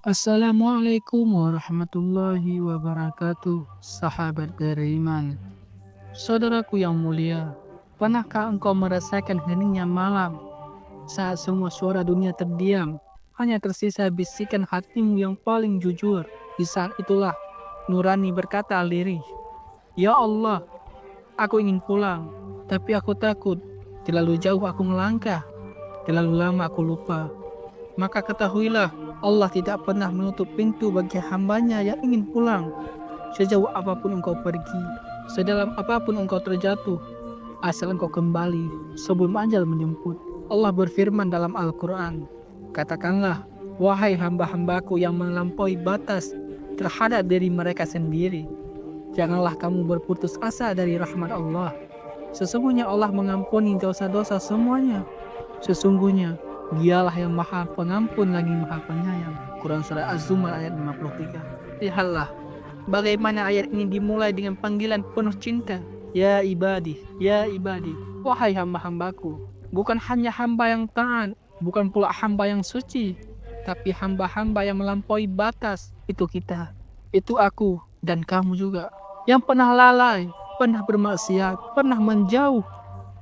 Assalamualaikum warahmatullahi wabarakatuh, sahabat beriman. Saudaraku yang mulia, pernahkah engkau merasakan heningnya malam saat semua suara dunia terdiam? Hanya tersisa bisikan hatimu yang paling jujur. Di saat itulah Nurani berkata lirih, "Ya Allah, aku ingin pulang, tapi aku takut. Terlalu jauh aku melangkah, terlalu lama aku lupa." Maka ketahuilah, Allah tidak pernah menutup pintu bagi hambanya yang ingin pulang. Sejauh apapun engkau pergi, sedalam apapun engkau terjatuh, asal engkau kembali sebelum ajal menjemput. Allah berfirman dalam Al-Quran, "Katakanlah, wahai hamba-hambaku yang melampaui batas terhadap diri mereka sendiri, janganlah kamu berputus asa dari rahmat Allah. Sesungguhnya Allah mengampuni dosa-dosa semuanya. Sesungguhnya Dialah yang Maha Pengampun lagi Maha Penyayang." Quran Surah Az-Zumar ayat 53. Lihatlah bagaimana ayat ini dimulai dengan panggilan penuh cinta. Ya ibadi, ya ibadi, wahai hamba-hambaku. Bukan hanya hamba yang taat, bukan pula hamba yang suci, tapi hamba-hamba yang melampaui batas. Itu kita, itu aku, dan kamu juga. Yang pernah lalai, pernah bermaksiat, pernah menjauh.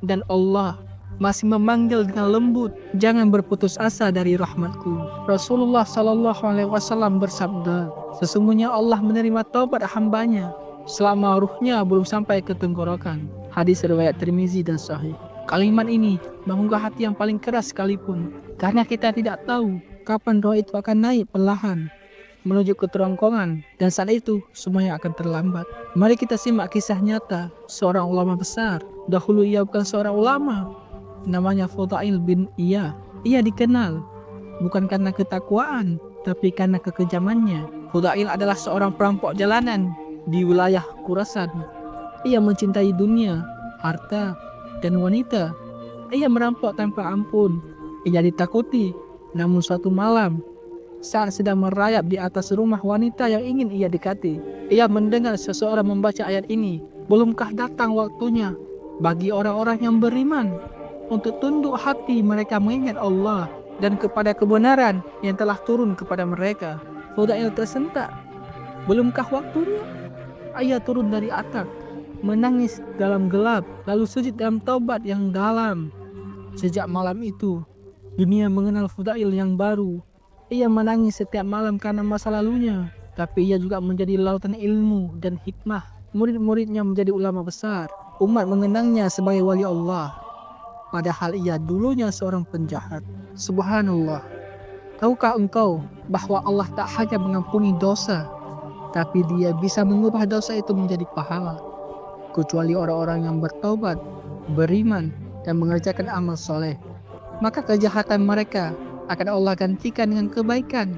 Dan Allah masih memanggil dengan lembut, "Jangan berputus asa dari rahmatku." Rasulullah Shallallahu Alaihi Wasallam bersabda, "Sesungguhnya Allah menerima taubat hambanya selama ruhnya belum sampai ke tenggorokan." Hadis riwayat Tirmizi dan Sahih. Kalimat ini menggugah hati yang paling keras sekalipun, karena kita tidak tahu kapan doa itu akan naik perlahan menuju ke kerongkongan, dan saat itu semuanya akan terlambat. Mari kita simak kisah nyata seorang ulama besar. Dahulu ia bukan seorang ulama, namanya Fudail bin Iyad. Ia dikenal bukan karena ketakwaan, tapi karena kekejamannya. Fudail adalah seorang perampok jalanan di wilayah Khurasan. Ia mencintai dunia, harta, dan wanita. Ia merampok tanpa ampun. Ia ditakuti. Namun suatu malam, saat sedang merayap di atas rumah wanita yang ingin ia dekati, ia mendengar seseorang membaca ayat ini. Belumkah datang waktunya bagi orang-orang yang beriman untuk tunduk hati mereka mengingat Allah dan kepada kebenaran yang telah turun kepada mereka? Fudail tersentak. Belumkah waktunya? Ia turun dari atap, menangis dalam gelap, lalu sujud dalam taubat yang dalam. Sejak malam itu, dunia mengenal Fudail yang baru. Ia menangis setiap malam karena masa lalunya, tapi ia juga menjadi lautan ilmu dan hikmah. Murid-muridnya menjadi ulama besar. Umat mengenangnya sebagai wali Allah, padahal ia dulunya seorang penjahat. Subhanallah. Tahukah engkau bahwa Allah tak hanya mengampuni dosa, tapi Dia bisa mengubah dosa itu menjadi pahala, kecuali orang-orang yang bertobat, beriman, dan mengerjakan amal soleh. Maka kejahatan mereka akan Allah gantikan dengan kebaikan,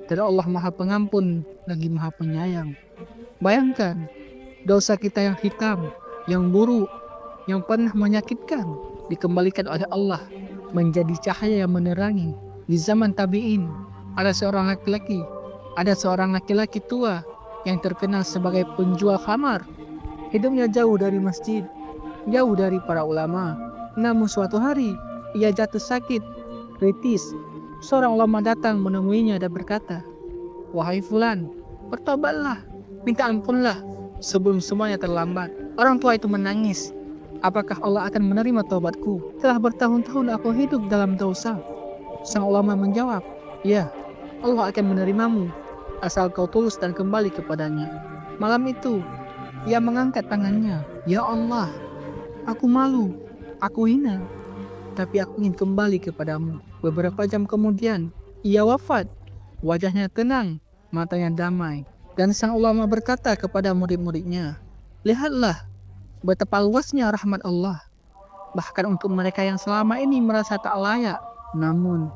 dan Allah Maha Pengampun lagi Maha Penyayang. Bayangkan, dosa kita yang hitam, yang buruk, yang pernah menyakitkan, dikembalikan oleh Allah menjadi cahaya yang menerangi. Di zaman tabi'in, ada seorang laki-laki tua yang terkenal sebagai penjual khamar. Hidupnya jauh dari masjid, jauh dari para ulama. Namun suatu hari, ia jatuh sakit kritis. Seorang ulama datang menemuinya dan berkata, "Wahai fulan, bertobatlah, minta ampunlah sebelum semuanya terlambat." Orang tua itu menangis. "Apakah Allah akan menerima taubatku? Telah bertahun-tahun aku hidup dalam dosa." Sang ulama menjawab, "Ya, Allah akan menerimamu, asal kau tulus dan kembali kepadanya." Malam itu, ia mengangkat tangannya, "Ya Allah, aku malu, aku hina, tapi aku ingin kembali kepadamu." Beberapa jam kemudian, ia wafat. Wajahnya tenang, matanya damai. Dan sang ulama berkata kepada murid-muridnya, "Lihatlah betapa luasnya rahmat Allah, bahkan untuk mereka yang selama ini merasa tak layak. Namun,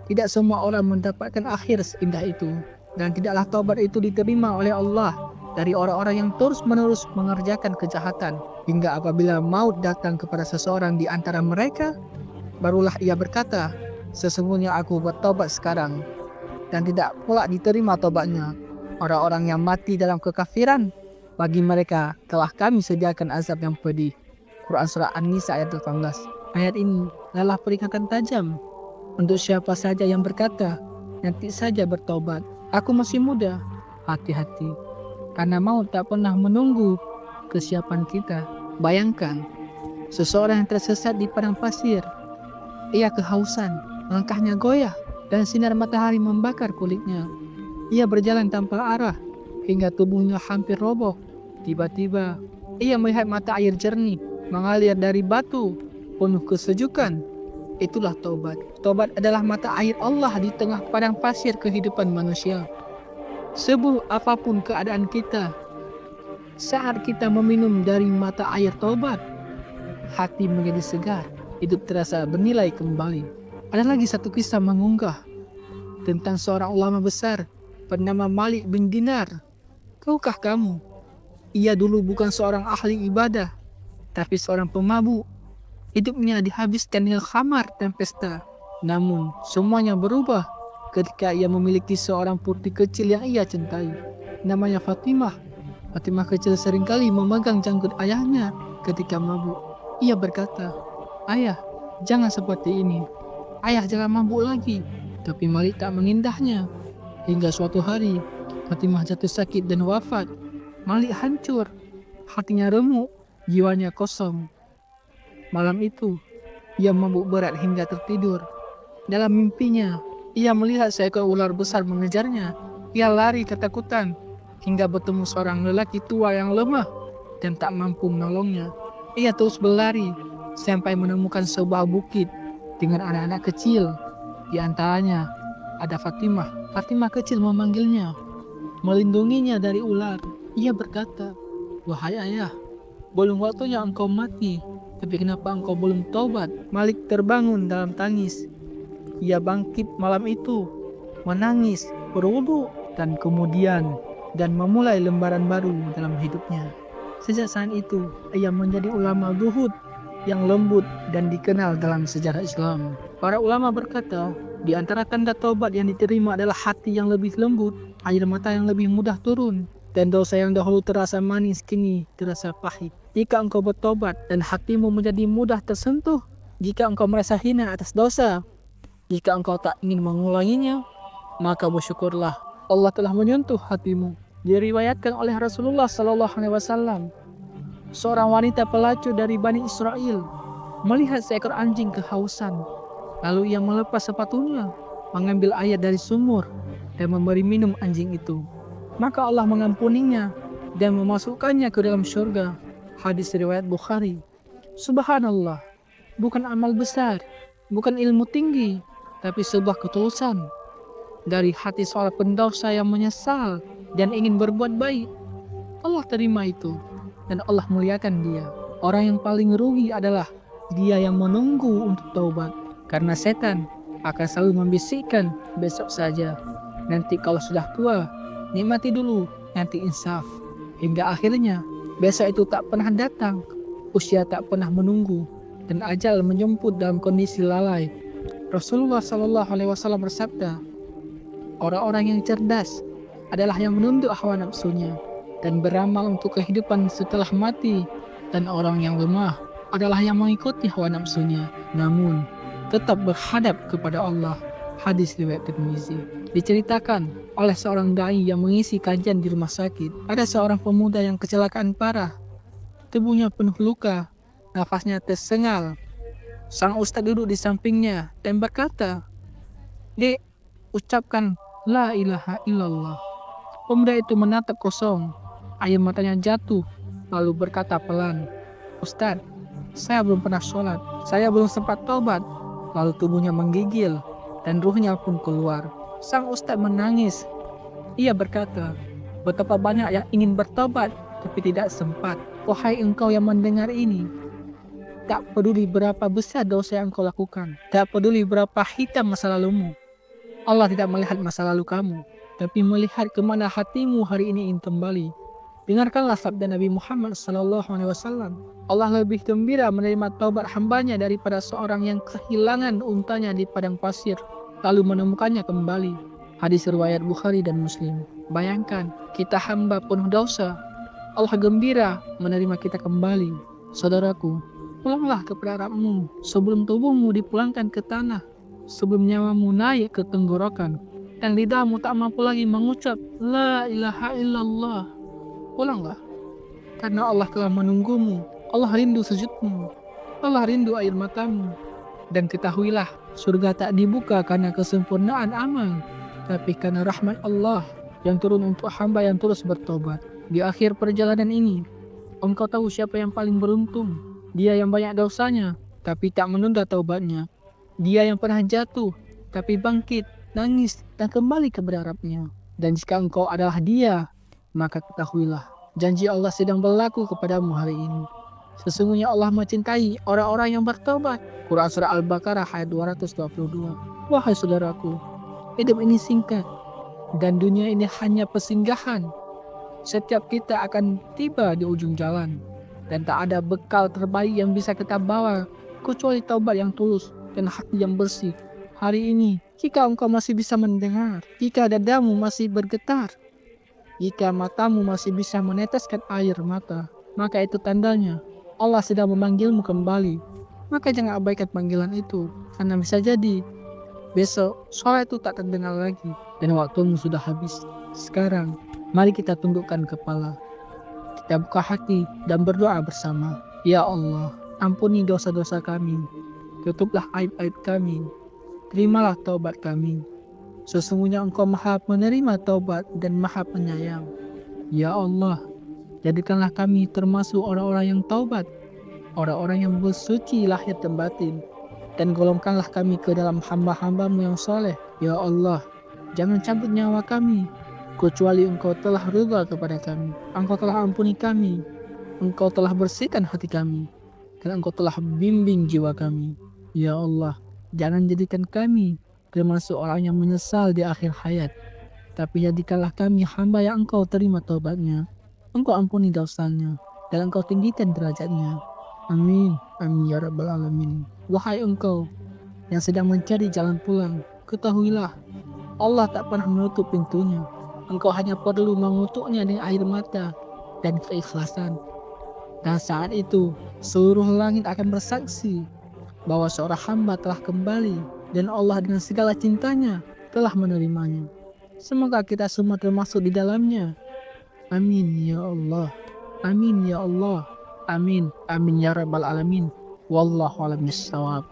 tidak semua orang mendapatkan akhir seindah itu. Dan tidaklah taubat itu diterima oleh Allah dari orang-orang yang terus-menerus mengerjakan kejahatan. Hingga apabila maut datang kepada seseorang di antara mereka, barulah ia berkata, 'Sesungguhnya aku bertobat sekarang,' dan tidak pula diterima tobatnya. Orang-orang yang mati dalam kekafiran, bagi mereka telah kami sediakan azab yang pedih." Quran Surah An-Nisa ayat 18. Ayat ini adalah peringatan tajam untuk siapa saja yang berkata, "Nanti saja bertobat." Aku masih muda, hati-hati. Karena maut tak pernah menunggu kesiapan kita. Bayangkan, seseorang yang tersesat di padang pasir. Ia kehausan, langkahnya goyah, dan sinar matahari membakar kulitnya. Ia berjalan tanpa arah, hingga tubuhnya hampir roboh. Tiba-tiba, ia melihat mata air jernih, mengalir dari batu, penuh kesejukan. Itulah taubat. Taubat adalah mata air Allah di tengah padang pasir kehidupan manusia. Seburuk apapun keadaan kita, saat kita meminum dari mata air taubat, hati menjadi segar, hidup terasa bernilai kembali. Ada lagi satu kisah mengunggah tentang seorang ulama besar bernama Malik bin Dinar. Tahukah kamu, ia dulu bukan seorang ahli ibadah, tapi seorang pemabuk. Hidupnya dihabiskan dengan khamar dan pesta. Namun, semuanya berubah ketika ia memiliki seorang putri kecil yang ia cintai. Namanya Fatimah. Fatimah kecil seringkali memegang janggut ayahnya ketika mabuk. Ia berkata, "Ayah, jangan seperti ini. Ayah, jangan mabuk lagi." Tapi Malik tak mengindahnya. Hingga suatu hari, Fatimah jatuh sakit dan wafat. Malik hancur, hatinya remuk, jiwanya kosong. Malam itu, ia mabuk berat hingga tertidur. Dalam mimpinya, ia melihat seekor ular besar mengejarnya. Ia lari ketakutan hingga bertemu seorang lelaki tua yang lemah dan tak mampu menolongnya. Ia terus berlari sampai menemukan sebuah bukit dengan anak-anak kecil. Di antaranya ada Fatimah. Fatimah kecil memanggilnya, melindunginya dari ular. Ia berkata, "Wahai ayah, belum waktunya engkau mati. Tapi kenapa engkau belum taubat?" Malik terbangun dalam tangis. Ia bangkit malam itu, menangis, berwudu, dan memulai lembaran baru dalam hidupnya. Sejak saat itu, ia menjadi ulama zuhud yang lembut dan dikenal dalam sejarah Islam. Para ulama berkata, di antara tanda taubat yang diterima adalah hati yang lebih lembut, air mata yang lebih mudah turun, dan dosa yang dahulu terasa manis kini terasa pahit. Jika engkau bertobat dan hatimu menjadi mudah tersentuh, jika engkau merasa hina atas dosa, jika engkau tak ingin mengulanginya, maka bersyukurlah Allah telah menyentuh hatimu. Diriwayatkan oleh Rasulullah SAW, seorang wanita pelacur dari Bani Israel melihat seekor anjing kehausan. Lalu ia melepas sepatunya, mengambil air dari sumur, dan memberi minum anjing itu. Maka Allah mengampuninya dan memasukkannya ke dalam surga. Hadis riwayat Bukhari. Subhanallah, bukan amal besar, bukan ilmu tinggi, tapi sebuah ketulusan dari hati seorang pendosa yang menyesal dan ingin berbuat baik. Allah terima itu dan Allah muliakan dia. Orang yang paling rugi adalah dia yang menunggu untuk taubat, karena setan akan selalu membisikkan, "Besok saja, nanti kalau sudah tua, nikmati dulu, nanti insaf." Hingga akhirnya besok itu tak pernah datang, usia tak pernah menunggu, dan ajal menjemput dalam kondisi lalai. Rasulullah SAW bersabda, orang-orang yang cerdas adalah yang menunduk hawa nafsunya dan beramal untuk kehidupan setelah mati, dan orang yang lemah adalah yang mengikuti hawa nafsunya namun tetap berhadap kepada Allah. Hadis riwayat Tirmizi. Diceritakan oleh seorang dai yang mengisi kajian di rumah sakit, ada seorang pemuda yang kecelakaan parah. Tubuhnya penuh luka, nafasnya tersengal. Sang ustadz duduk di sampingnya dan berkata, "Dek, ucapkan la ilaha illallah." Pemuda itu menatap kosong, air matanya jatuh, lalu berkata pelan, "Ustadz, saya belum pernah sholat, saya belum sempat taubat." Lalu tubuhnya menggigil dan ruhnya pun keluar. Sang ustadz menangis. Ia berkata, "Betapa banyak yang ingin bertobat tapi tidak sempat. Wahai engkau yang mendengar ini, tak peduli berapa besar dosa yang kau lakukan, tak peduli berapa hitam masa lalumu, Allah tidak melihat masa lalu kamu, tapi melihat kemana hatimu hari ini ingin kembali." Dengarkanlah sabda Nabi Muhammad SAW. Allah lebih gembira menerima taubat hambanya daripada seorang yang kehilangan untanya di padang pasir, lalu menemukannya kembali. Hadis riwayat Bukhari dan Muslim. Bayangkan, kita hamba penuh dosa, Allah gembira menerima kita kembali. Saudaraku, pulanglah kepada Rabbmu sebelum tubuhmu dipulangkan ke tanah, sebelum nyawamu naik ke tenggorokan. dan lidahmu tak mampu lagi mengucap La ilaha illallah. Pulanglah, karena Allah telah menunggumu. Allah rindu sujudmu. Allah rindu air matamu. Dan ketahuilah, surga tak dibuka karena kesempurnaan amal, tapi karena rahmat Allah yang turun untuk hamba yang terus bertobat. Di akhir perjalanan ini, engkau tahu siapa yang paling beruntung. Dia yang banyak dosanya, tapi tak menunda taubatnya. Dia yang pernah jatuh, tapi bangkit, nangis, dan kembali ke berharapnya. Dan jika engkau adalah dia, maka ketahuilah, janji Allah sedang berlaku kepadamu hari ini. Sesungguhnya Allah mencintai orang-orang yang bertobat. Quran Surah Al-Baqarah ayat 222. Wahai saudaraku, hidup ini singkat, dan dunia ini hanya persinggahan. Setiap kita akan tiba di ujung jalan, dan tak ada bekal terbaik yang bisa kita bawa kecuali taubat yang tulus dan hati yang bersih. Hari ini, jika engkau masih bisa mendengar, jika dadamu masih bergetar, jika matamu masih bisa meneteskan air mata, maka itu tandanya Allah sedang memanggilmu kembali. Maka jangan abaikan panggilan itu, karena bisa jadi besok suara itu tak terdengar lagi dan waktumu sudah habis. Sekarang, mari kita tundukkan kepala, kita buka hati dan berdoa bersama. Ya Allah, ampuni dosa-dosa kami, tutuplah aib-aib kami, terimalah taubat kami. Sesungguhnya Engkau Maha menerima taubat dan Maha penyayang. Ya Allah, jadikanlah kami termasuk orang-orang yang taubat, orang-orang yang bersuci lahir dan batin, dan golongkanlah kami ke dalam hamba-hambamu yang soleh. Ya Allah, jangan cabut nyawa kami, kecuali Engkau telah ridha kepada kami. Engkau telah ampuni kami, Engkau telah bersihkan hati kami, dan Engkau telah bimbing jiwa kami. Ya Allah, jangan jadikan kami termasuk orang yang menyesal di akhir hayat, tapi jadikanlah kami hamba yang Engkau terima taubatnya, Engkau ampuni dosanya, dan Engkau tinggikan derajatnya. Amin, amin ya rabbal alamin. Wahai engkau yang sedang mencari jalan pulang, ketahuilah, Allah tak pernah menutup pintunya. Engkau hanya perlu mengutuknya dengan air mata dan keikhlasan. Dan saat itu, seluruh langit akan bersaksi bahwa seorang hamba telah kembali, dan Allah dengan segala cintanya telah menerimanya. Semoga kita semua termasuk di dalamnya. Amin ya Allah. Amin ya Allah. Amin. Amin ya rabbal alamin. Wallahu a'lam bishawab.